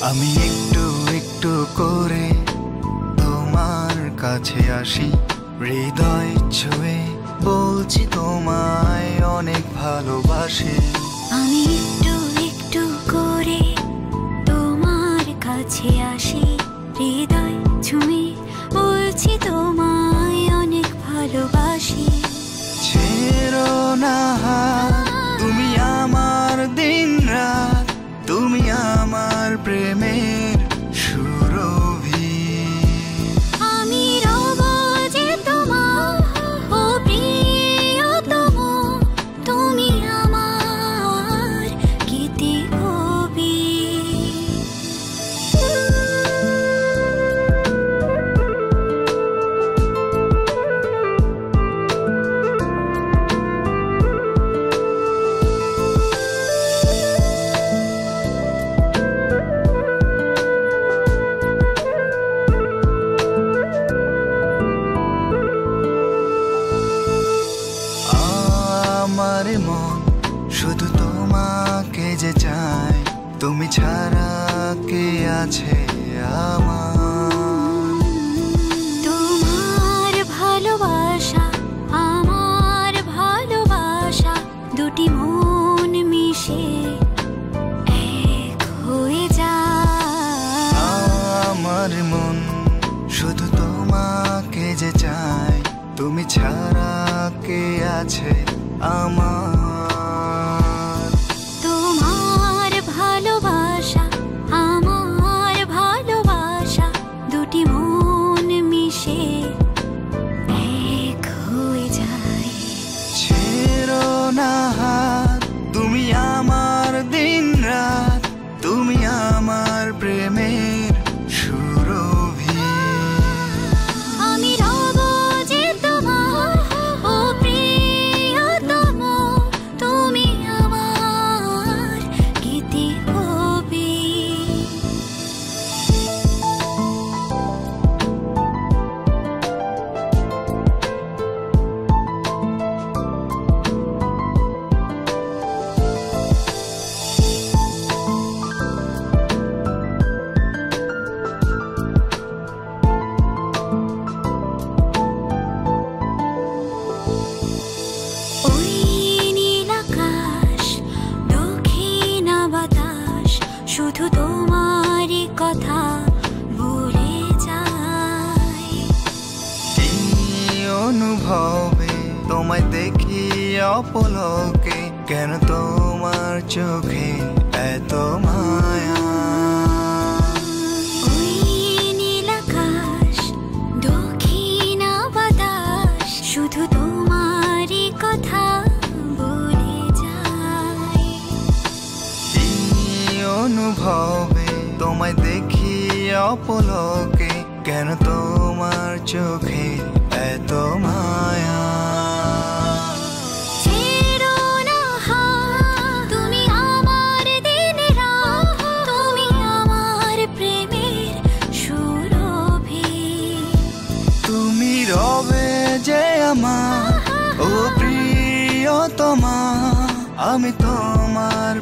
আমি একটু একটু করে তোমার কাছে আসি, হৃদয় ছুঁয়ে বলছি তোমায় অনেক ভালোবাসি। আমি একটু একটু করে তোমার কাছে আসি, হৃদয় ছুঁয়ে বলছি তোমায় অনেক ভালোবাসি। ছেড়ো না হাত, তুমি আমার দিন রাত, তুমি আমার প্রেমের সুরভি। আমি রব যে তোমার, ও প্রিয়তম, তুমি আমার গীতি কবি। আমার মন শুধু তোমাকে যে চায়, তুমি ছাড়া কে আছে আমার। তোমার ভালোবাসা আমার ভালোবাসা, দুটি মন মিশে এক হয়ে যায়। আমার মন শুধু তোমাকে যে চায়, তুমি ছাড়া কে আছে আমার। তোমার ভালোবাসা আমার ভালোবাসা, দুটি মন মিশে এক হয়ে যায়। ছেড়ো না হাত, তুমি আমার দিন রাত, তুমি আমার প্রেমের সুরভি। আমি রব যে তোমার, ও প্রিয়তম, তুমি আমার গীতি কবি। ওই নীল আকাশ, দক্ষিণ বাতাস, শুধু তোমারই কথা বলে যায়। এই অনুভবে তোমায় দেখি অপলকে, কেন তোমার চোখে এত মায়া। ওই নীল আকাশ, দক্ষিণ বাতাস, শুধু তোমারই কথা বলে যায়। এই অনুভবে তোমায় দেখি অপলকে, কেন তোমার চোখে এত মায়া। ছেড়ো না হাত, তুমি আমার দিন রাত, তুমি আমার প্রেমের সুরভি। তুমি রবে যে আমার, ও প্রিয়তমা, আমি তোমার